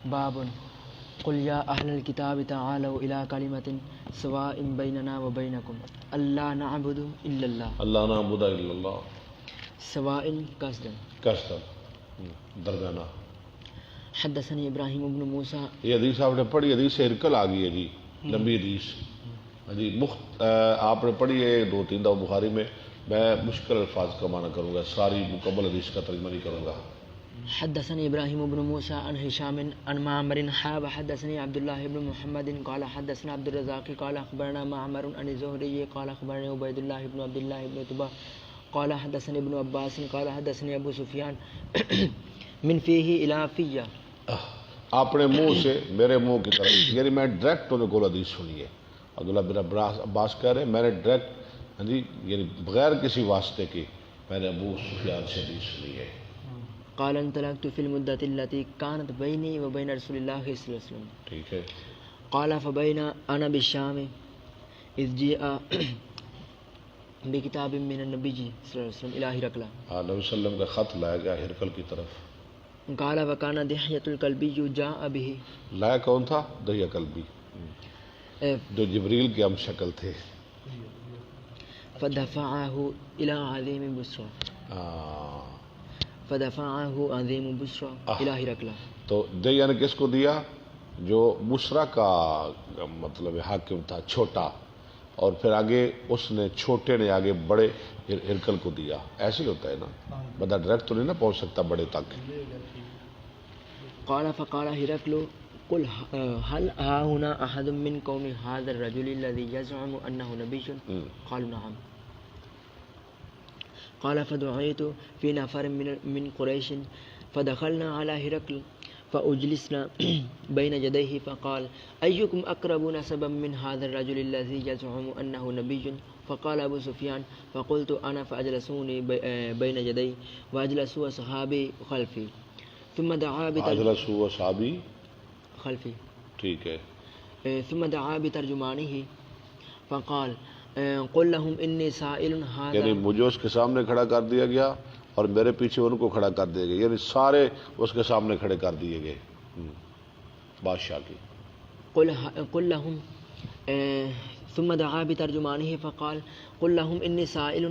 باب قل یا اہل الکتاب تعالوا الی کلمۃ سواء بیننا وبینکم الا نعبد الا اللہ اللہ نعبد الا اللہ سواء قصدا درمیانہ. حدثني ابراہیم بن موسیٰ. یہ حدیث آپ نے پڑھی، حدیث ہرکل آ گئی ہے جی، لمبی حدیث جی. آپ نے پڑھی ہے 2-3 دفعہ بخاری میں. میں مشکل الفاظ کا معنی کروں گا، ساری مکمل حدیث کا ترجمہ نہیں کروں گا. حدثني ابراہیم بن موسیٰ عن هشام عن معمر حاب حدثني عبد الله بن محمد قال حدثنا عبد الرزاق قال اخبرنا معمر عن الزهري قال اخبرني عبيد الله بن عبد الله بن عتبہ قال حدثني ابن عباس قال حدثني ابو سفیان من فیہ الی فیہ. اپنے منہ سے میرے منہ کی طرف، یعنی میں ڈائریکٹ انہیں کو حدیث سنی ہے. عبداللہ بن عباس کہہ رہے ہیں میں نے ڈائریکٹ جی، یعنی بغیر کسی واسطے کے میں نے ابو سفیان سے حدیث سنی ہے. قال انطلقت في المدة التي كانت بيني وبين رسول الله صلى الله عليه وسلم. ٹھیک ہے. قال فبين انا بالشام اذ جاء بکتاب من النبی صلی اللہ علیہ وسلم الى ہرقل. ہاں، نبی صلی اللہ علیہ وسلم کا خط لایا گیا ہرقل کی طرف. قال وكان دحية الكلبي جاء به. لایا کون تھا؟ دحیہ کلبی، جو جبریل کے ہم شکل تھے. فدفعه الى عظیم بصرى. فدفعه عظیم بصرى الى ہرقل. تو دحیہ نے کس کو دیا؟ جو بصرہ کا مطلب حاکم تھا، چھوٹا، اور پھر آگے اس نے چھوٹے نے آگے بڑے ہرقل کو دیا. ایسے ہی ہوتا ہے نا، بندہ ڈائریکٹ تو نہیں نا پہنچ سکتا بڑے تک. قال فقال هرقل قل هل ها هنا احد من قوم هذا الرجل الذي يزعم انه نبي؟ قالوا نعم. قال فدعيت في نفر من قريش فدخلنا على هرقل فأجلسنا بين يديه فقال أيكم أقرب نسبا من هذا الرجل الذي يزعم أنه نبي؟ فقال أبو سفيان فقلت أنا فأجلسوني بين يدي وأجلسوا أصحابي خلفي ثم دعا اجلسوا اصحابی خلفي. ٹھیک ہے. ثم دعا بترجمانه فقال قل لهم إني سائل هذا. یعنی مجھے اس کے سامنے کھڑا کر دیا گیا اور میرے پیچھے ان کو کھڑا کر دیا گیا، یعنی سارے اس کے سامنے کھڑے کر دیے گئے بادشاہ کی. قل لهم ثم دعا بترجمانه فقال قل لهم إني سائل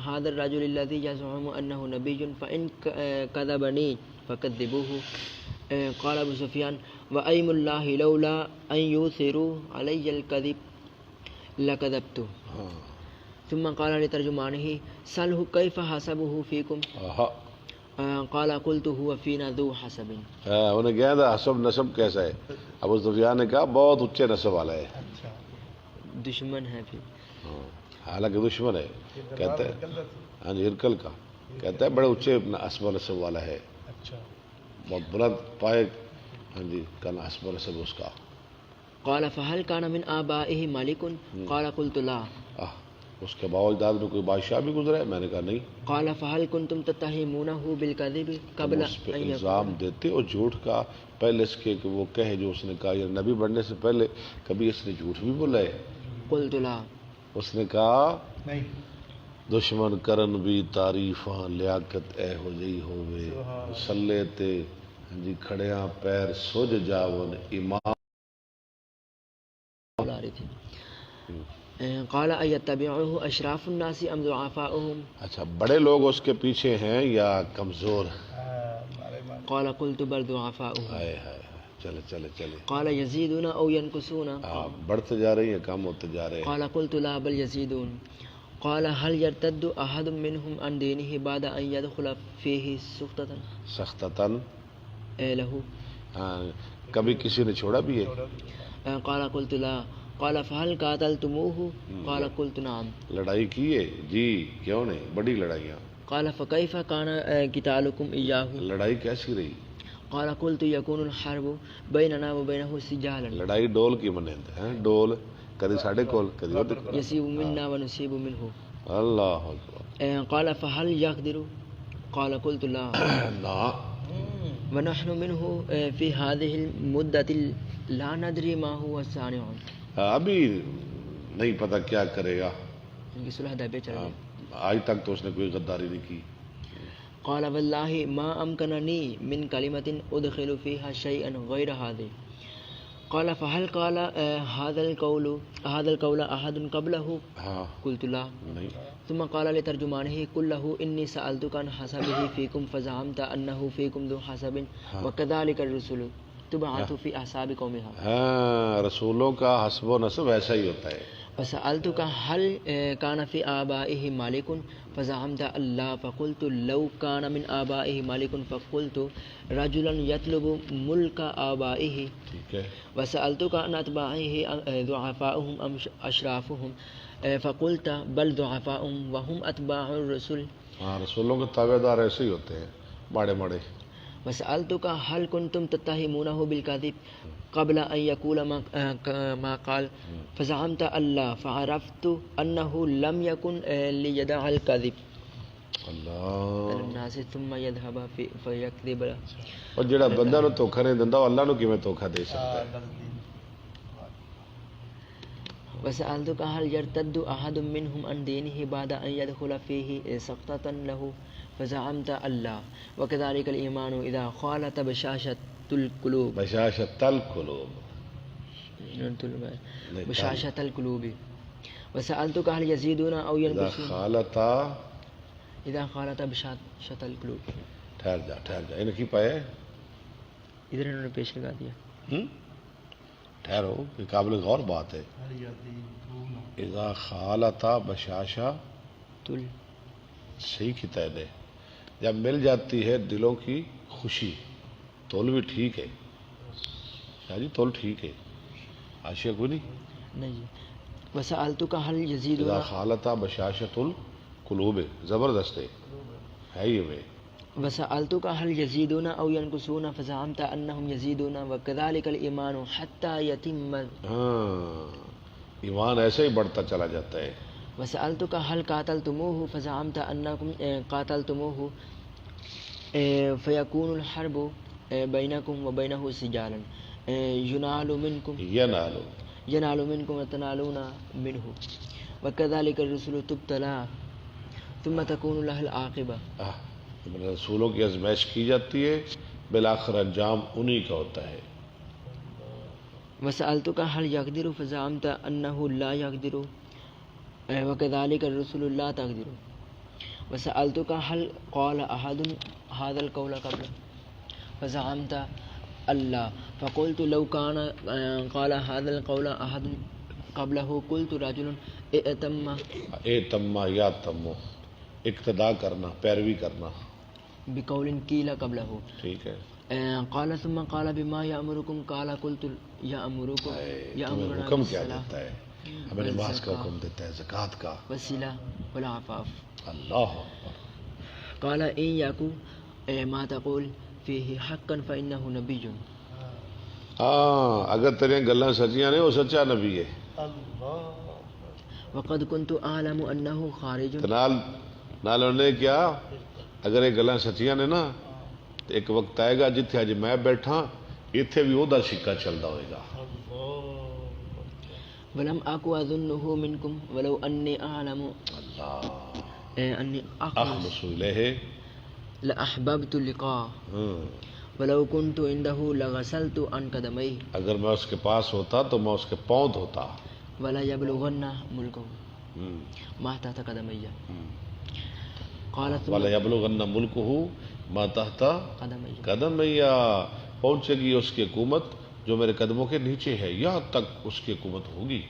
هذا الرجل الذي يزعم أنه نبي فإن كذبني فكذبوه. قال أبو سفيان وأيم الله لولا أن يؤثروا علي الكذب لكذبت. ثم قال لترجمانه سأله كيف حسبه فيكم؟ قال قلت هو فينا ذو حسب. انہیں کہا تھا حسب نسب کیسا ہے؟ ابو سفیان نے کہا بہت اونچے نسب والا ہے. دشمن ہے پھر، حالانکہ دشمن ہے. کہتا ہے ہاں جی ہرقل کا، کہتا ہے بڑے اونچے حسب نسب والا ہے، بہت بلند پائے ہاں جی کا حسب نسب اس کا. قال فهل كان من آبائه مالك؟ قال قلت لا. اس کے باوجداد میں کوئی بادشاہ بھی گزرا ہے؟ میں نے کہا نہیں. قال فهل كنتم تتهمونه بالكذب قبل اس پہ ان الزام دیتے اور جھوٹ کا پہلے اس کے کہ وہ کہے جو اس نے کہا، یہ نبی بننے سے پہلے کبھی اس نے جھوٹ بھی بولا ہے؟ قلت لا. اس نے کہا نہیں. دشمن کرن بھی تعریفاں لیاقت اے ہو جئی ہووے مسلے تے جی کھڑیاں پیر سج جاون ایمان. آ رہی تھی. قال ایتبعوه اشراف الناس ام ضعفاؤهم؟ اچھا، بڑے لوگ اس کے پیچھے ہیں یا کمزور؟ قال قلت بل ضعفاؤهم. ہائے ہائے، چلے چلے چلے. قال يزيدون او ينقصون؟ بڑھتے جا رہے ہیں، کم ہوتے جا رہے ہیں. قال قلت لا بل يزيدون. قال هل يرتد احد منهم عن دينه بعد ان يدخل فيه سختتاً له؟ کبھی کسی نے چھوڑا بھی ہے؟ قال قلت لا. قال فهل قاتلتموه؟ قال قلت نعم. لڑائی کی ہے جی، کیوں نہیں، بڑی لڑائیاں. قال فكيف كان قتالكم إياه؟ لڑائی کیسی رہی؟ قال قلت يكون الحرب بيننا وبينه سجالا. لڑائی ڈول کی منند ہے، ڈول کدی ساڈے کول کدی ادھر. يصيب منا ونصيب منه. اللہ اکبر. قال فهل يقدر؟ قال قلت لا. نا. ونحن منه في هذه المدة لا ندري ما هو صانع. ابھی نہیں پتہ کیا کرے گا. ان کی صلح حدیبیہ چل رہی. آج تک تو اس نے کوئی غداری نہیں کی. قال والله ما أمكنني من كلمة أدخل فيها شيئا غير هذه. قال فهل قال هذا القول أحد قبله؟ ہاں قلت لا. نہیں ثم قال لترجمانه قل له إني سألتك عن حسبه فيكم فزعمت أنه فيكم ذو حسب وكذلك الرسل تبعث في أحساب قومها. ہاں رسولوں کا حسب و نسب ایسا ہی ہوتا ہے. وسألتك هل كان في آبائه مالك فزعمت الله فقلت لو كان من آبائه مالك فقلت رجلا يطلب ملك آبائه. ٹھیک ہے. وسألتك عن أتباعه ضعفاؤهم أم أشرافهم فقلت بل ضعفاؤهم وهم أتباع الرسل. ہاں رسولوں کے تابع دار ایسے ہی ہوتے ہیں ماڑے ماڑے. وسألتك هل كنتم تتهمونه بالكذب قبل أن يقول ما قال فزعمت الله فعرفت أنه لم يكن ليدع الكذب اللہ. الناس ثم يذهب فيكذب. اور جڑا بندہ نو دھوکھا نہیں دیندا اللہ نو کیویں دھوکھا دے سکتا ہے. وسألتك هل يرتد أحد منهم عن دينه بعد أن يدخل فيه سقطة له فزعمت الله وكذلك الإيمان إذا خالط بشاشة القلوب. بشاشة القلوب. بشاشة القلوب. وسألتك هل يزيدون أو ينقصون إذا خالط بشاشة القلوب. ٹھہر جا انہیں کی پائے ادھر انہوں نے پیش لگا دیا. ٹھہرو یہ قابل غور بات ہے. اذا خالطا بشاشا تل صحیح کہتا ہے. جب مل جاتی ہے دلوں کی خوشی تول بھی ٹھیک ہے. شاہ جی تول ٹھیک ہے. آشیا کوئی نہیں جی. وسألتك هل يزيدون اذا خالطا بشاشت القلوب زبردست ہے یہ میں. وسألتك هل يزيدون أو ينقصون فزعمت أنهم يزيدون وكذلك الإيمان حتى يتم. ایمان ایسے ہی بڑھتا چلا جاتا ہے. وسألتك هل قاتلتموه فزعمت أنكم قاتلتموه فيكون الحرب بينكم وبينه سجالا ينال منكم وتنالون منه وكذلك الرسل تبتلى ثم تكون له العاقبة. رسولوں کی آزمائش کی جاتی ہے بالآخر انجام انہی کا ہوتا ہے. وسألتك هل يقدر فزعمت أنه لا يقدر وكذلك الرسل لا تقدر. وسألتك هل قال أحد هذا القول قبل فزعمت الله فقلت لو كان قال هذا القول أحد قبله قلت رجل ائتم یا تمو اقتدا کرنا پیروی کرنا بقول قيل قبله. ٹھیک ہے. قال ثم قال بما يأمركم قال قلت يأمركم يأمرنا حکم کیا دیتا ہے؟ ہمیں نماز کا حکم دیتا ہے، زکوٰۃ کا، وسیلہ والعفاف. اللہ. قال إن يكن ما تقول فيه حقا فإنه نبي. ہاں اگر تیرے گلاں سچیاں نے وہ سچا نبی ہے. وقد كنت أعلم أنه خارج. نال انہیں کیا اگر یہ گلاں سچیاں نے نا تو ایک وقت آئے گا جتھے اج میں بیٹھا ایتھے بھی وہدا سکہ چلدا ہوئے گا. ولم أكو أظنه منكم ولو أني أعلم أني اخلص الیہ لأحببت اللقاء ولو كنت عنده لغسلت عن قدميه. اگر میں اس کے پاس ہوتا تو میں اس کے پاؤں دھوتا. ولا يبلغن ملكه ما تحت قدمي. قالت ولا يبلغن ملكه ما تحت قدمي. پہنچے گی اس کی حکومت جو میرے قدموں کے نیچے ہے، یہاں تک اس کی حکومت ہوگی.